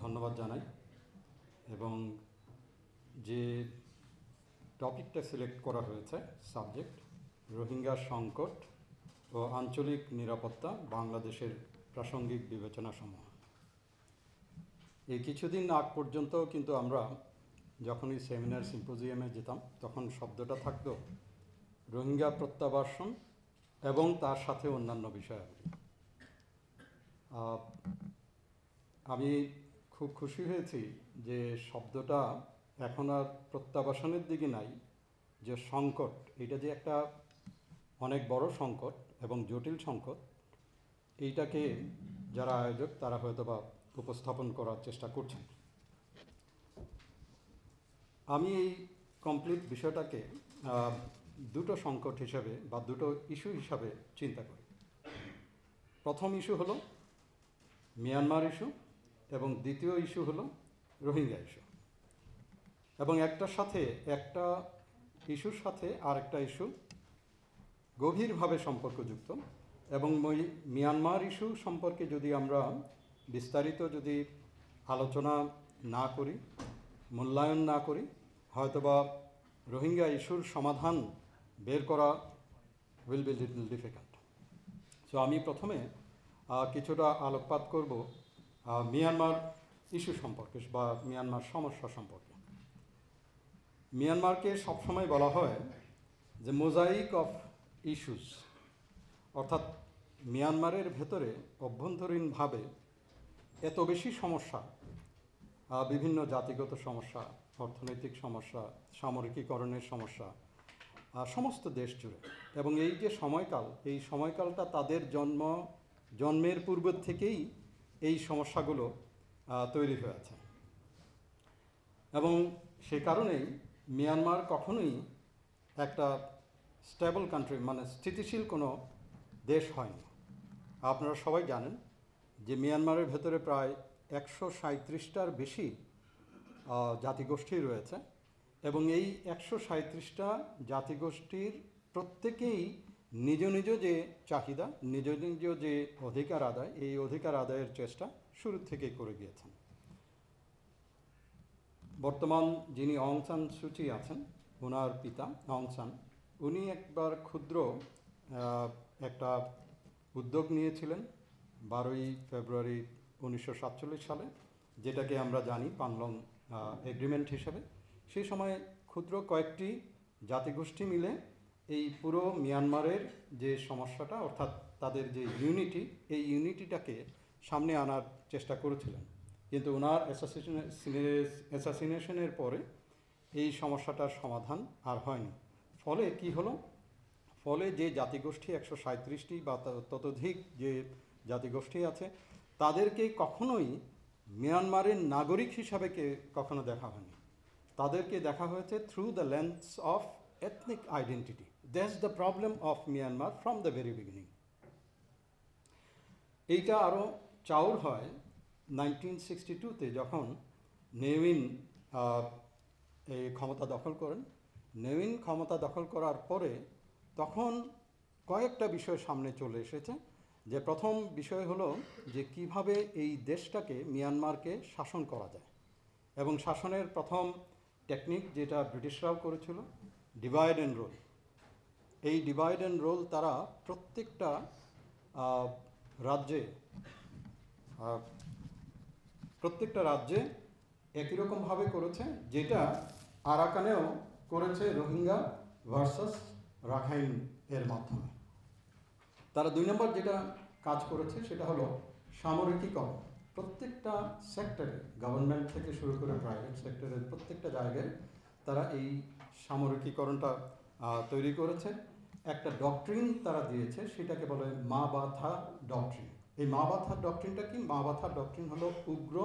ধন্যবাদ জানাই এবং যে টপিকটা সিলেক্ট করা হয়েছে সাবজেক্ট রোহিঙ্গা সংকট ও আঞ্চলিক নিরাপত্তা বাংলাদেশের প্রাসঙ্গিক বিবেচনাসমূহ। এই কিছুদিন আগ পর্যন্ত কিন্তু আমরা যখনই সেমিনার সিম্পোজিয়ামে যেতাম তখন শব্দটা থাকতো রোহিঙ্গা প্রত্যাবাসন এবং তার সাথে অন্যান্য বিষয়াবলী। আমি খুব খুশি হয়েছি যে শব্দটা এখন আর প্রত্যাবাসনের দিকে নাই, যে সংকট, এটা যে একটা অনেক বড় সংকট এবং জটিল সংকট, এইটাকে যারা আয়োজক তারা হয়তো বা উপস্থাপন করার চেষ্টা করছেন। আমি এই কমপ্লিট বিষয়টাকে দুটো সংকট হিসাবে বা দুটো ইস্যু হিসাবে চিন্তা করি। প্রথম ইস্যু হলো মিয়ানমার ইস্যু এবং দ্বিতীয় ইস্যু হলো রোহিঙ্গা ইস্যু, এবং একটা ইস্যুর সাথে আরেকটা ইস্যু গভীরভাবে সম্পর্কযুক্ত। এবং মিয়ানমার ইস্যু সম্পর্কে যদি আমরা বিস্তারিত আলোচনা না করি, মূল্যায়ন না করি, হয়তোবা রোহিঙ্গা ইস্যুর সমাধান বের করা will be little difficult. So আমি প্রথমে কিছুটা আলোকপাত করব মিয়ানমার ইস্যু সম্পর্কে বা মিয়ানমার সমস্যা সম্পর্কে। মিয়ানমারকে সবসময় বলা হয় যে মোজাইক অফ ইস্যুস, অর্থাৎ মিয়ানমারের ভেতরে অভ্যন্তরীণভাবে এত বেশি সমস্যা, বিভিন্ন জাতিগত সমস্যা, অর্থনৈতিক সমস্যা, সামরিকীকরণের সমস্যা সমস্ত দেশ জুড়ে। এবং এই যে সময়কাল, এই সময়কালটা তাদের জন্মের পূর্ব থেকেই এই সমস্যাগুলো তৈরি হয়েছে। এবং সে কারণেই মিয়ানমার কখনোই একটা স্টেবল কান্ট্রি, মানে স্থিতিশীল কোনো দেশ হয়নি। আপনারা সবাই জানেন যে মিয়ানমারের ভেতরে প্রায় 137টার বেশি জাতিগোষ্ঠী রয়েছে, এবং এই 137টা জাতিগোষ্ঠীর প্রত্যেকেই নিজ নিজ যে চাহিদা, নিজ নিজ যে অধিকার আদায়, এই অধিকার আদায়ের চেষ্টা শুরু থেকেই করে গিয়েছেন। বর্তমান যিনি অং সান সুচি আছেন, ওনার পিতা অং সান, উনি একবার ক্ষুদ্র একটা উদ্যোগ নিয়েছিলেন 12ই ফেব্রুয়ারি 1947 সালে, যেটাকে আমরা জানি পানলং এগ্রিমেন্ট হিসেবে। সেই সময় ক্ষুদ্র কয়েকটি জাতিগোষ্ঠী মিলে এই পুরো মিয়ানমারের যে সমস্যাটা, অর্থাৎ তাদের যে ইউনিটি, এই ইউনিটিটাকে সামনে আনার চেষ্টা করেছিলেন। কিন্তু ওনার অ্যাসাসিনেশনের পরে এই সমস্যাটার সমাধান আর হয়নি। ফলে কি হলো? ফলে যে জাতিগোষ্ঠী 137টি বা ততোধিক যে জাতিগোষ্ঠী আছে, তাদেরকে কখনোই মিয়ানমারের নাগরিক হিসাবে কখনো দেখা হয়নি। তাদেরকে দেখা হয়েছে through the lens of ethnic identity. That's the problem of Myanmar from the very beginning. এইটা আরও চাউর হয় 1962-তে, যখন নেউইন এই ক্ষমতা দখল করেন। নেউইন ক্ষমতা দখল করার পরে তখন কয়েকটা বিষয় সামনে চলে এসেছে। যে প্রথম বিষয় হলো যে কিভাবে এই দেশটাকে, মিয়ানমারকে শাসন করা যায়। এবং শাসনের প্রথম টেকনিক যেটা ব্রিটিশরাও করেছিল, ডিভাইড অ্যান্ড রুল। এই ডিভাইড অ্যান্ড রুল তারা প্রত্যেকটা রাজ্যে একই রকমভাবে করেছে, যেটা আরাকানেও করেছে রোহিঙ্গা ভার্সাস রাখাইন এর মাধ্যমে। তারা 2 নম্বর যেটা কাজ করেছে সেটা হলো সামরিকীকরণ। প্রত্যেকটা সেক্টরে, গভর্নমেন্ট থেকে শুরু করে প্রাইভেট সেক্টরের প্রত্যেকটা জায়গায় তারা এই সামরিকীকরণটা তৈরি করেছে। একটা ডক্ট্রিন তারা দিয়েছে, সেটাকে বলে মা বাথা ডক্ট্রিন। এই মা বাথা ডক্ট্রিনটা কি? মা বাথা ডক্ট্রিন হলো উগ্র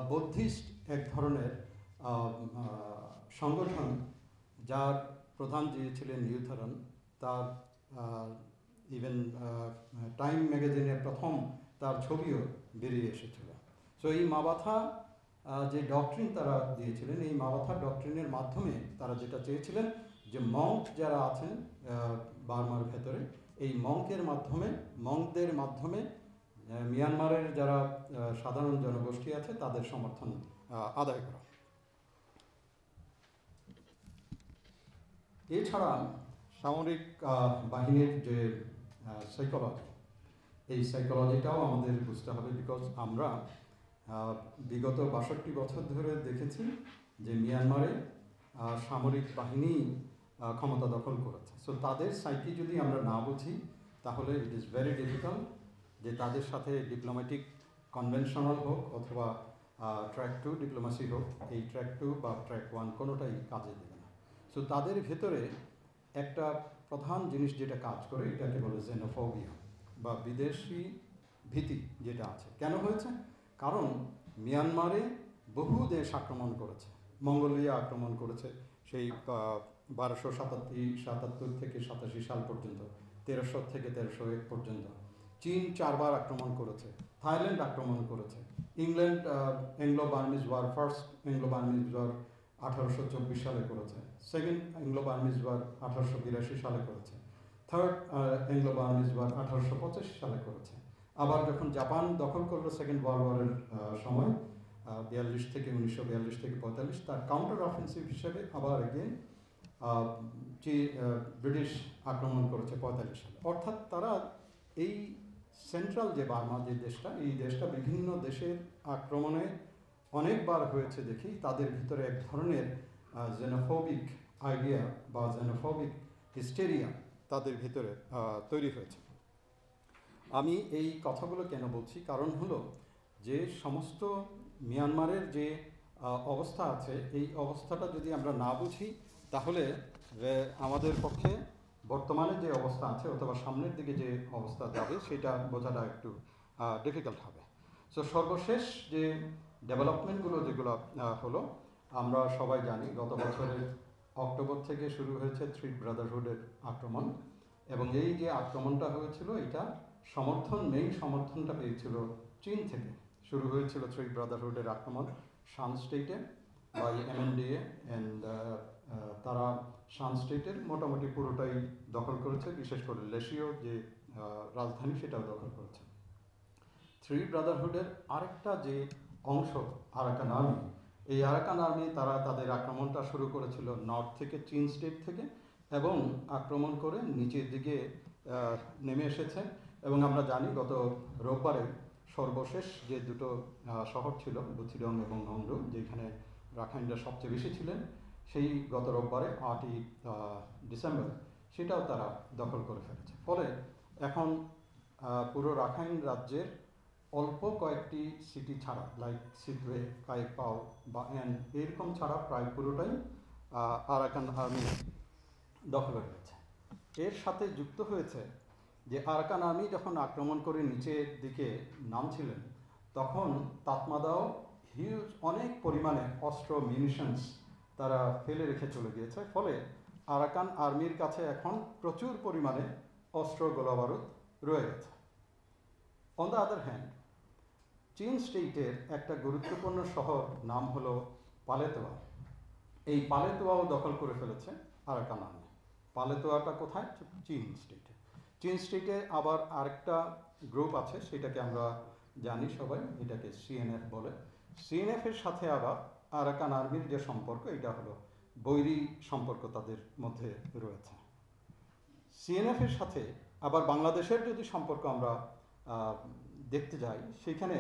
বৌদ্ধিস্ট এক ধরনের সংগঠন, যার প্রধান যে ছিলেন ইউথারন। তার ইভেন টাইম ম্যাগাজিনের প্রথম তার ছবিও বেরিয়ে এসেছিল। সো এই মাবাথা যে ডক্ট্রিন তারা দিয়েছিলেন, এই মাবাথা ডক্ট্রিনের মাধ্যমে তারা যেটা চেয়েছিলেন যে মঙ্ক যারা আছেন বার্মার ভেতরে, এই মঙ্কদের মাধ্যমে মিয়ানমারের যারা সাধারণ জনগোষ্ঠী আছে তাদের সমর্থন আদায় করা। এছাড়া সামরিক বাহিনীর যে সাইকোলজি, এই সাইকোলজিটাও আমাদের বুঝতে হবে, বিকজ আমরা বিগত ৬২ বছর ধরে দেখেছি যে মিয়ানমারে সামরিক বাহিনী ক্ষমতা দখল করেছে। সো তাদের সাইকি যদি আমরা না বুঝি তাহলে ইট ইজ ভেরি ডিফিকাল্ট যে তাদের সাথে ডিপ্লোম্যাটিক কনভেনশনাল হোক অথবা ট্র্যাক 2 ডিপ্লোমেসি হোক, এই ট্র্যাক 2 বা ট্র্যাক 1 কোনোটাই কাজে দেবে না। সো তাদের ভেতরে একটা প্রধান জিনিস যেটা কাজ করে এটাকে বলে জেনোফোবিয়া বা বিদেশি ভীতি যেটা আছে। কেন হয়েছে? কারণ মিয়ানমারে বহু দেশ আক্রমণ করেছে, মঙ্গোলিয়া আক্রমণ করেছে সেই 1277 থেকে 87 সাল পর্যন্ত, 1300 থেকে 1301 পর্যন্ত। চীন 4 বার আক্রমণ করেছে, থাইল্যান্ড আক্রমণ করেছে, England Anglo Burmese war, first Anglo Burmese war 1824 সালে করেছে, সেকেন্ড অ্যাংলো বার্মিজ ওয়ার 1882 সালে করেছে, থার্ড অ্যাংলো বার্মিজ ওয়ার 1885 সালে করেছে। আবার যখন জাপান দখল করলো সেকেন্ড ওয়ার্ল্ড ওয়ারের সময় 42 থেকে 1942 থেকে 45, তার কাউন্টার অফেন্সিভ হিসেবে আবার এগেন ব্রিটিশ আক্রমণ করেছে 45 সালে। অর্থাৎ তারা এই সেন্ট্রাল যে বার্মা যে দেশটা, এই দেশটা বিভিন্ন দেশের আক্রমণে অনেকবার হয়েছে দেখি তাদের ভিতরে এক ধরনের জেনোফোবিক আইডিয়া বা জেনোফোবিক হিস্টেরিয়া তাদের ভিতরে তৈরি হয়েছে। আমি এই কথাগুলো কেন বলছি? কারণ হলো যে সমস্ত মিয়ানমারের যে অবস্থা আছে, এই অবস্থাটা যদি আমরা না বুঝি তাহলে আমাদের পক্ষে বর্তমানে যে অবস্থা আছে অথবা সামনের দিকে যে অবস্থা যাবে সেটা বোঝাটা একটু ডিফিকাল্ট হবে। সো সর্বশেষ যে ডেভেলপমেন্টগুলো যেগুলো হলো, আমরা সবাই জানি গত বছরের অক্টোবর থেকে শুরু হয়েছে থ্রি ব্রাদারহুডের আক্রমণ, এবং এই যে আক্রমণটা হয়েছিল এটা মেইন সমর্থনটা পেয়েছিল চীন থেকে। শুরু হয়েছিল থ্রি ব্রাদারহুডের আক্রমণ শান স্টেটে বাই MNDAA, অ্যান্ড তারা শান স্টেটের মোটামুটি পুরোটাই দখল করেছে, বিশেষ করে লেশীয় যে রাজধানী সেটাও দখল করেছে। থ্রি ব্রাদারহুডের আরেকটা যে অংশ আরাকান আর্মি, এই আরাকান আর্মি তারা তাদের আক্রমণটা শুরু করেছিল নর্থ থেকে, চীন স্টেট থেকে, এবং আক্রমণ করে নিচের দিকে নেমে এসেছে। এবং আমরা জানি গত রোববারে সর্বশেষ যে দুটো শহর ছিল বুথিডং এবং নংরু, যেখানে রাখাইনরা সবচেয়ে বেশি ছিলেন, সেই গত রোববারে 8ই ডিসেম্বর সেটাও তারা দখল করে ফেলেছে। ফলে এখন পুরো রাখাইন রাজ্যের অল্প কয়েকটি সিটি ছাড়া, লাইক সিদওয়ে, কাইপাও বা এরকম ছাড়া প্রায় পুরোটাই আরাকান আর্মি দখলে রয়েছে। এর সাথে যুক্ত হয়েছে যে আরাকান আর্মি যখন আক্রমণ করে নিচের দিকে নামছিলেন তখন তাতমাদাও হিউজ অনেক পরিমাণে অস্ত্র মিউনিশনস তারা ফেলে রেখে চলে গিয়েছে। ফলে আরাকান আর্মির কাছে এখন প্রচুর পরিমাণে অস্ত্র গোলাবারুদ রয়ে গেছে। অন দ্য আদার হ্যান্ড, চীন স্টেটের একটা গুরুত্বপূর্ণ শহর নাম হলো পালেতোয়া, এই পালেতোয়াও দখল করে ফেলেছে আরাকান আর্মি। পালেতোয়াটা কোথায়? চীন স্টেটে। চীন স্টেটে আবার আরেকটা গ্রুপ আছে, সেটাকে আমরা জানি সবাই, এটাকে CNF বলে। CNF-এর সাথে আবার আরাকান আর্মির যে সম্পর্ক, এটা হলো বৈরী সম্পর্ক তাদের মধ্যে রয়েছে। CNF-এর সাথে আবার বাংলাদেশের যদি সম্পর্ক আমরা দেখতে যাই, সেখানে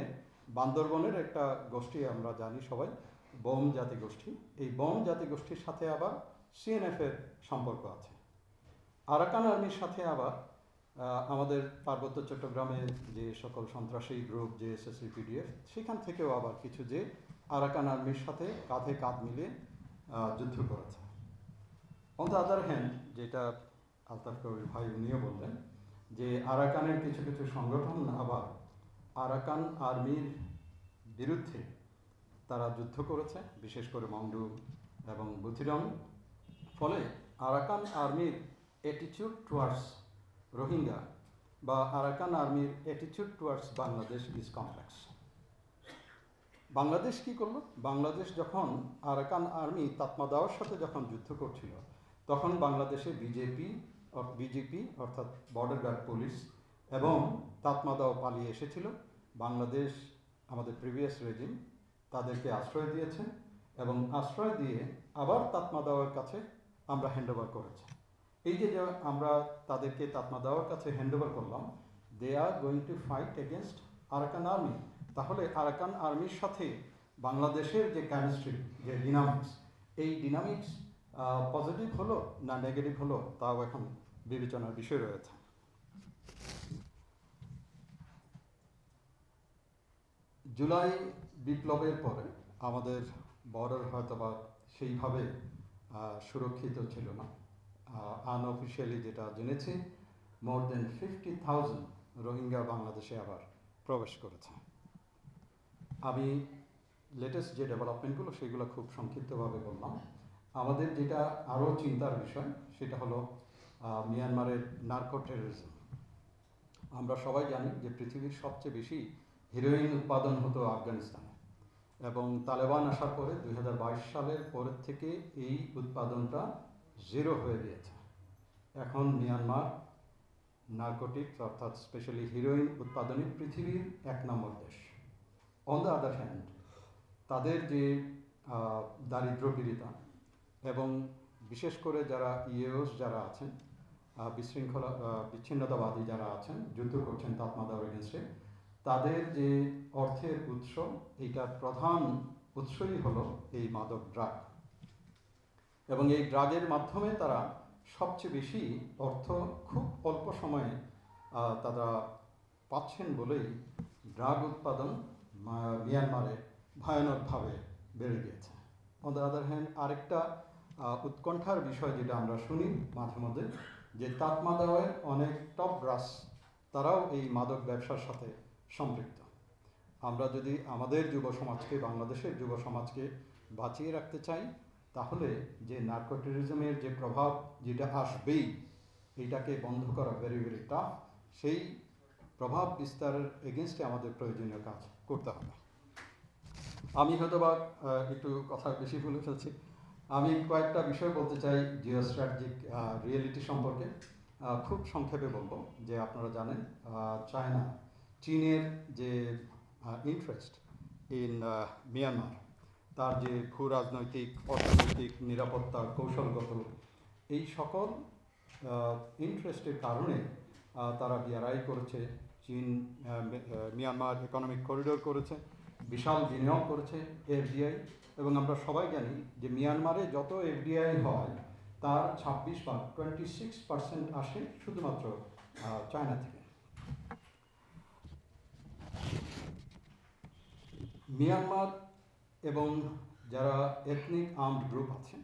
বান্দরবনের একটা গোষ্ঠী আমরা জানি সবাই, বোম জাতিগোষ্ঠী। এই বোম জাতিগোষ্ঠীর সাথে আবার CNF-এর সম্পর্ক আছে। আরাকান আর্মির সাথে আবার আমাদের পার্বত্য চট্টগ্রামে যে সকল সন্ত্রাসী গ্রুপ, যে SSC PDF, সেখান থেকেও আবার কিছু যে আরাকান আর্মির সাথে কাঁধে কাঁধ মিলিয়ে যুদ্ধ করেছে। অন দ্য আদার হ্যান্ড, যেটা আলতাফ কবির ভাই উনিও বললেন, যে আরাকানের কিছু কিছু সংগঠন আবার আরাকান আর্মির বিরুদ্ধে তারা যুদ্ধ করেছে, বিশেষ করে মংডু এবং বুথিডং। ফলে আরাকান আর্মির অ্যাটিটিউড টুয়ার্ডস রোহিঙ্গা বা আরাকান আর্মির attitude towards Bangladesh is complex. Bangladesh কি করলো? বাংলাদেশ যখন আরাকান আর্মি তাতমাদাওয়ার সাথে যখন যুদ্ধ করছিল, তখন বাংলাদেশে বিজেপি অর্থাৎ বর্ডার গার্ড পুলিশ এবং তাতমাদাও পালিয়ে এসেছিল বাংলাদেশ আমাদের প্রিভিয়াস রেজিম তাদেরকে আশ্রয় দিয়েছে এবং আশ্রয় দিয়ে আবার তাতমাদাওয়ার কাছে আমরা হ্যান্ডওভার করেছি। এই যে আমরা তাদেরকে তাতমাদাওয়ার কাছে হ্যান্ডওভার করলাম, they are going to fight against Arakan Army. তাহলে আরাকান আর্মির সাথে বাংলাদেশের যে কেমিস্ট্রি, যে ডিনামিক্স, এই ডিনামিক্স পজিটিভ হলো না নেগেটিভ হলো তাও এখন বিবেচনার বিষয় রয়েছে। জুলাই বিপ্লবের পরে আমাদের বর্ডার হয়তোবা সেইভাবে সুরক্ষিত ছিল না। আনঅফিসিয়ালি যেটা জেনেছি, মোর দেন 50,000 রোহিঙ্গা বাংলাদেশে আবার প্রবেশ করেছে। আমি লেটেস্ট যে ডেভেলপমেন্টগুলো সেগুলো খুব সংক্ষিপ্তভাবে বললাম। আমাদের যেটা আরও চিন্তার বিষয় সেটা হলো মিয়ানমারের নার্কো টেররিজম। আমরা সবাই জানি যে পৃথিবীর সবচেয়ে বেশি হিরোইন উৎপাদন হতো আফগানিস্তানে, এবং তালেবান আসার পরে 2022 সালের পরের থেকে এই উৎপাদনটা জিরো হয়ে গিয়েছে। এখন মিয়ানমার নার্কোটিক্স অর্থাৎ স্পেশালি হিরোইন উৎপাদনে পৃথিবীর 1 নম্বর দেশ। অন দ্য আদার হ্যান্ড তাদের যে দারিদ্র্যপীড়িতা এবং বিশেষ করে যারা ইএওস যারা আছেন, বিচ্ছিন্নতাবাদী যারা আছেন, যুদ্ধ করছেন তাতমাদাওয়ার এগেনস্টে, তাদের যে অর্থের উৎস, এইটার প্রধান উৎসই হলো এই মাদক ড্রাগ। এবং এই ড্রাগের মাধ্যমে তারা সবচেয়ে বেশি অর্থ খুব অল্প সময়ে তারা পাচ্ছেন বলেই ড্রাগ উৎপাদন মিয়ানমারে ভয়ানকভাবে বেড়ে গিয়েছে। অন দ্য আদার হ্যান্ড আরেকটা উৎকণ্ঠার বিষয় যেটা আমরা শুনি মাঝে মধ্যে, যে তাতমাদাওয়ের অনেক টপ ব্রাস তারাও এই মাদক ব্যবসার সাথে সম্পৃক্ত। আমরা যদি আমাদের যুব সমাজকে, বাংলাদেশের যুব সমাজকে বাঁচিয়ে রাখতে চাই, তাহলে যে নার্কো টেররিজমের যে প্রভাব যেটা আসবেই, এইটাকে বন্ধ করা ভেরি ভেরি টাফ। সেই প্রভাব বিস্তারের এগেনস্টে আমাদের প্রয়োজনীয় কাজ করতে হবে। আমি হয়তো বা একটু কথা বেশি বলে ফেলছি। আমি কয়েকটা বিষয় বলতে চাই জিও স্ট্র্যাটেজিক রিয়েলিটি সম্পর্কে। খুব সংক্ষেপে বলবো যে আপনারা জানেন চায়না, চীনের যে ইন্টারেস্ট ইন মিয়ানমার, তার যে ভূ রাজনৈতিক, অর্থনৈতিক, নিরাপত্তা, কৌশলগত এই সকল ইন্টারেস্টের কারণে তারা বিআরআই করেছে, চীন মিয়ানমার ইকোনমিক করিডোর করেছে, বিশাল বিনিয়োগ করেছে এফডিআই। এবং আমরা সবাই জানি যে মিয়ানমারে যত এফডিআই হয় তার 26% আসে শুধুমাত্র চায়না থেকে। মিয়ানমার এবং যারা এথনিক আর্মড গ্রুপ আছে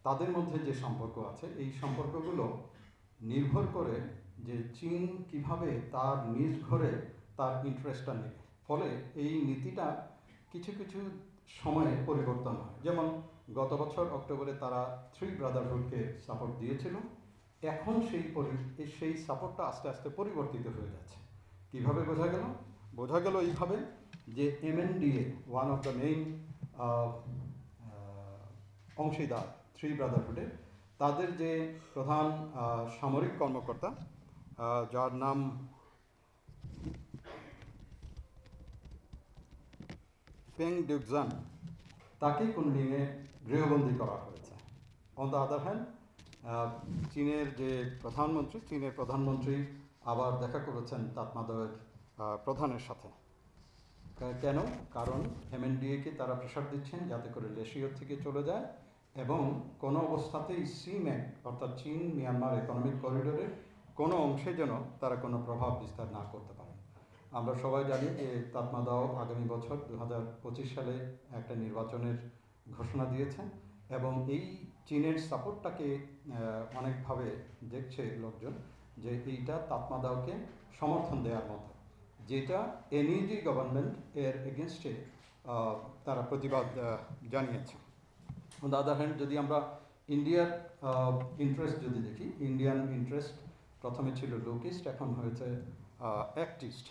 তাদের মধ্যে যে সম্পর্ক আছে, এই সম্পর্কগুলো নির্ভর করে যে চীন কিভাবে তার নিজ ঘরে তার ইন্টারেস্টটা নেবে। ফলে এই নীতিটা কিছু কিছু সময়ে পরিবর্তন হয়। যেমন গত বছর অক্টোবরে তারা 3 ব্রাদারহুডকে সাপোর্ট দিয়েছিল, এখন সেই সাপোর্টটা আস্তে আস্তে পরিবর্তিত হয়ে যাচ্ছে। কিভাবে বোঝা গেল? বোঝা গেল এইভাবে যে MNDA, one of the main অংশীদার 3 ব্রাদারহুডের, তাদের যে প্রধান সামরিক কর্মকর্তা যার নাম পেং ডিউকজান, তাকেই কুনমিংয়ে গৃহবন্দী করা হয়েছে। অন দ্য আদার হ্যান্ড চীনের প্রধানমন্ত্রী আবার দেখা করেছেন তাতমাদাওয়ের প্রধানের সাথে। কেন? কারণ MNDA-কে তারা প্রেশার দিচ্ছেন যাতে করে লেশিও থেকে চলে যায় এবং কোনো অবস্থাতেই সিম্যাক অর্থাৎ চীন মিয়ানমার ইকোনমিক করিডোরের কোনো অংশে যেন তারা কোনো প্রভাব বিস্তার না করতে পারে। আমরা সবাই জানি যে তাতমাদাও আগামী বছর 2025 সালে একটা নির্বাচনের ঘোষণা দিয়েছেন এবং এই চীনের সাপোর্টটাকে অনেকভাবে দেখছে লোকজন যে এইটা তাতমাদাওকে সমর্থন দেওয়ার মতো, যেটা NUG গভর্নমেন্ট এর এগেনস্টে তারা প্রতিবাদ জানিয়েছে। অন দ্য আদার হ্যান্ড যদি আমরা ইন্ডিয়ার ইন্টারেস্ট যদি দেখি, ইন্ডিয়ান ইন্টারেস্ট প্রথমে ছিল লোকিস্ট, এখন হয়েছে অ্যাক্টিস্ট।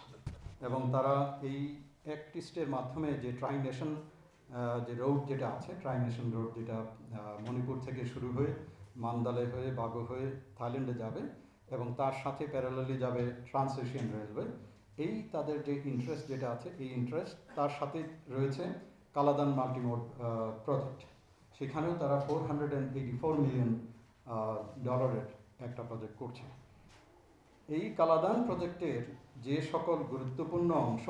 এবং তারা এই অ্যাক্টিস্টের মাধ্যমে যে ট্রাইনেশন যে রোড যেটা আছে, ট্রাইনেশন রোড যেটা মণিপুর থেকে শুরু হয়ে মান্দালে হয়ে বাগো হয়ে থাইল্যান্ডে যাবে এবং তার সাথে প্যারালালি যাবে ট্রান্স এশিয়ান রেলওয়ে, এই তাদের যে ইন্টারেস্ট যেটা আছে, এই ইন্টারেস্ট তার সাথে রয়েছে কালাদান মাল্টিমোড প্রজেক্ট। সেখানেও তারা $484 মিলিয়ন ডলারের একটা প্রজেক্ট করছে। এই কালাদান প্রজেক্টের যে সকল গুরুত্বপূর্ণ অংশ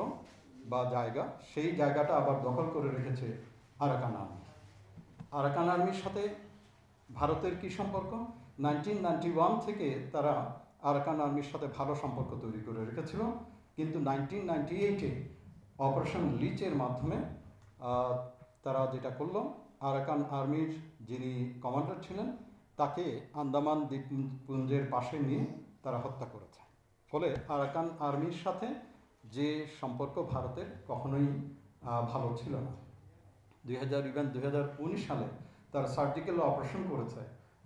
বা জায়গা, সেই জায়গাটা আবার দখল করে রেখেছে আরাকান আর্মি। আরাকান আর্মির সাথে ভারতের কি সম্পর্ক? 1991 থেকে তারা আরাকান আর্মির সাথে ভালো সম্পর্ক তৈরি করে রেখেছিল, কিন্তু 1998-এ অপারেশন লিচের মাধ্যমে তারা যেটা করলো, আরাকান আর্মির যিনি কমান্ডার ছিলেন তাকে আন্দামান দ্বীপপুঞ্জের পাশে নিয়ে তারা হত্যা করেছে। ফলে আরাকান আর্মির সাথে যে সম্পর্ক ভারতের কখনোই ভালো ছিল না। 2019 সালে তারা সার্জিক্যাল অপারেশন করেছে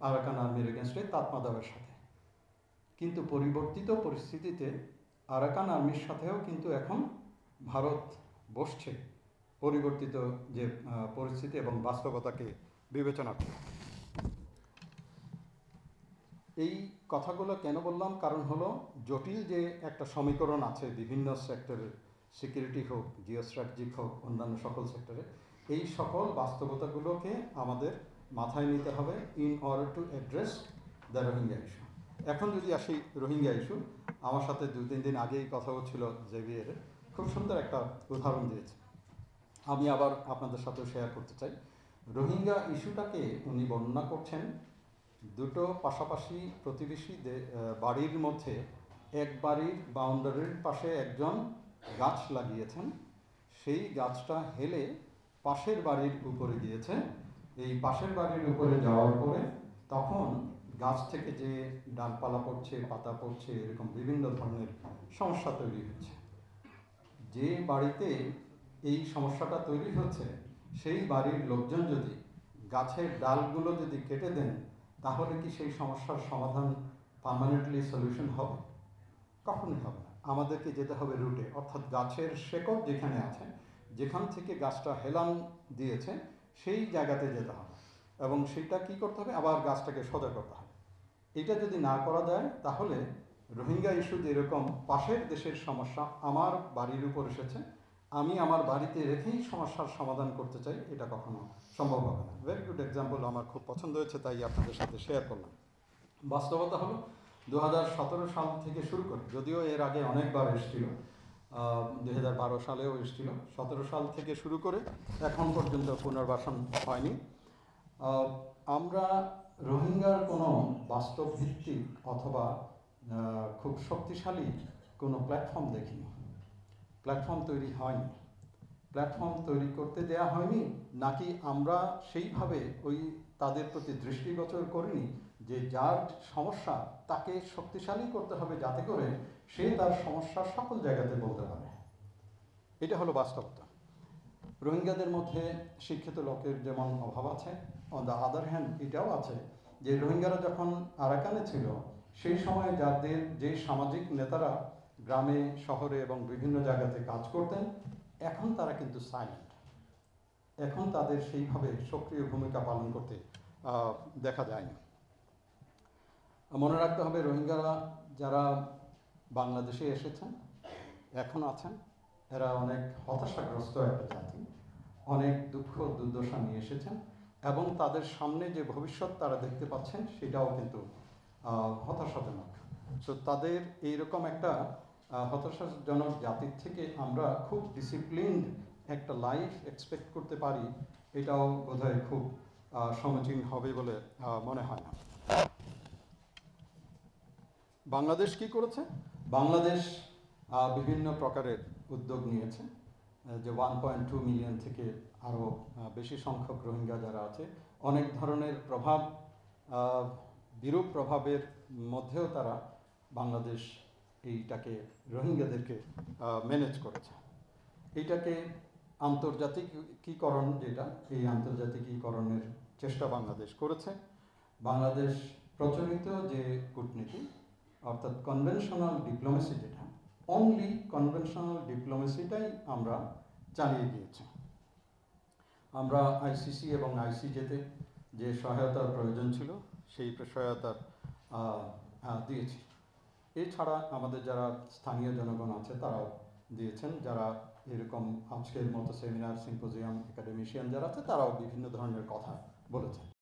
আরাকান আর্মির এগেনস্টে তাতমাদাবের সাথে। কিন্তু পরিবর্তিত পরিস্থিতিতে আরাকান আর্মির সাথেও কিন্তু এখন ভারত বসছে পরিবর্তিত যে পরিস্থিতি এবং বাস্তবতাকে বিবেচনা করে। এই কথাগুলো কেন বললাম? কারণ হলো, জটিল যে একটা সমীকরণ আছে বিভিন্ন সেক্টরের, সিকিউরিটি হোক, জিও স্ট্র্যাটেজিক হোক, অন্যান্য সকল সেক্টরে, এই সকল বাস্তবতাগুলোকে আমাদের মাথায় নিতে হবে in order to address the Rohingya issue. এখন যদি আসি রোহিঙ্গা ইস্যু, আমার সাথে 2-3 দিন আগেই কথা হচ্ছিল জেভিয়ারের, খুব সুন্দর একটা উদাহরণ দিয়েছে, আমি আবার আপনাদের সাথে শেয়ার করতে চাই। রোহিঙ্গা ইস্যুটাকে উনি বর্ণনা করছেন দুটো পাশাপাশি প্রতিবেশী বাড়ির মধ্যে এক বাড়ির বাউন্ডারির পাশে একজন গাছ লাগিয়েছেন, সেই গাছটা হেলে পাশের বাড়ির উপরে গিয়েছে। এই পাশের বাড়ির উপরে যাওয়ার পরে তখন গাছ থেকে যে ডালপালা পড়ছে, পাতা পড়ছে, এরকম বিভিন্ন ধরনের সমস্যা তৈরি হচ্ছে। যে বাড়িতে এই সমস্যাটা তৈরি হচ্ছে, সেই বাড়ির লোকজন যদি গাছের ডালগুলো যদি কেটে দেন, তাহলে কি সেই সমস্যার সমাধান পার্মানেন্টলি সলিউশন হবে? কখনোই হবে না। আমাদেরকে যেতে হবে রুটে, অর্থাৎ গাছের শেকড় যেখানে আছে, যেখান থেকে গাছটা হেলান দিয়েছে, সেই জায়গাতে যেতে হবে এবং সেটা কি করতে হবে? আবার গাছটাকে সোজা করতে হবে। এটা যদি না করা যায়, তাহলে রোহিঙ্গা ইস্যু যেরকম পাশের দেশের সমস্যা আমার বাড়ির উপর এসেছে, আমি আমার বাড়িতে রেখেই সমস্যার সমাধান করতে চাই, এটা কখনো সম্ভব হবে না। ভেরি গুড এক্সাম্পল, আমার খুব পছন্দ হয়েছে, তাই আপনাদের সাথে শেয়ার করলাম। বাস্তবতা হলো 2017 সাল থেকে শুরু করে, যদিও এর আগে অনেকবার এসেছিল, 2012 সালেও এসেছিল, 17 সাল থেকে শুরু করে এখন পর্যন্ত পুনর্বাসন হয়নি। আমরা রোহিঙ্গার কোনো বাস্তব ভিত্তিক অথবা খুব শক্তিশালী কোনো প্ল্যাটফর্ম দেখিনি। প্ল্যাটফর্ম তৈরি হয়নি। প্ল্যাটফর্ম তৈরি করতে দেয়া হয়নি, নাকি আমরা সেইভাবে ওই তাদের প্রতি দৃষ্টিগোচর করিনি যে যার সমস্যা তাকে শক্তিশালী করতে হবে যাতে করে সে তার সমস্যার সকল জায়গাতে বলতে পারে। এটা হলো বাস্তবতা। রোহিঙ্গাদের মধ্যে শিক্ষিত লোকের যেমন অভাব আছে, অন দ্য আদার হ্যান্ড এটাও আছে যে রোহিঙ্গারা যখন আরাকানে ছিল, সেই সময় যাদের যে সামাজিক নেতারা গ্রামে, শহরে এবং বিভিন্ন জায়গাতে কাজ করতেন, এখন তারা কিন্তু সাইলেন্ট। এখন তাদের সেইভাবে সক্রিয় ভূমিকা পালন করতে দেখা যায়নি। মনে রাখতে হবে, রোহিঙ্গারা যারা বাংলাদেশে এসেছেন, এখন আছেন, এরা অনেক হতাশাগ্রস্ত একটা জাতি, অনেক দুঃখ দুর্দশা নিয়ে এসেছেন এবং তাদের সামনে যে ভবিষ্যৎ তারা দেখতে পাচ্ছেন, সেটাও কিন্তু হতাশাজনক। সো তাদের এইরকম একটা হতাশাজনক জাতির থেকে আমরা খুব ডিসিপ্লিনড একটা লাইফ এক্সপেক্ট করতে পারি, এটাও বোধহয় খুব সমীচীন হবে বলে মনে হয় না। বাংলাদেশ কি করেছে? বাংলাদেশ বিভিন্ন প্রকারের উদ্যোগ নিয়েছে, যে 1.2 মিলিয়ন থেকে আরও বেশি সংখ্যক রোহিঙ্গা যারা আছে, অনেক ধরনের প্রভাব, বিরূপ প্রভাবের মধ্যেও তারা বাংলাদেশ রোহিঙ্গাদেরকে ম্যানেজ করেছে। এইটাকে আন্তর্জাতিকীকরণ, যেটা এই আন্তর্জাতিকীকরণের চেষ্টা বাংলাদেশ করেছে। বাংলাদেশ প্রচলিত যে কূটনীতি, অর্থাৎ কনভেনশনাল ডিপ্লোমেসি, যেটা অনলি কনভেনশনাল ডিপ্লোমেসিটাই আমরা চালিয়ে গিয়েছি। আমরা আইসিসি এবং আইসিজেতে যে সহায়তার প্রয়োজন ছিল, সেই সহায়তা দিয়েছি। এছাড়া আমাদের যারা স্থানীয় জনগণ আছে তারাও দিয়েছেন, যারা এরকম আজকের মতো সেমিনার, সিম্পোজিয়াম, একাডেমিশিয়ান যারা আছে তারাও বিভিন্ন ধরনের কথা বলেছেন।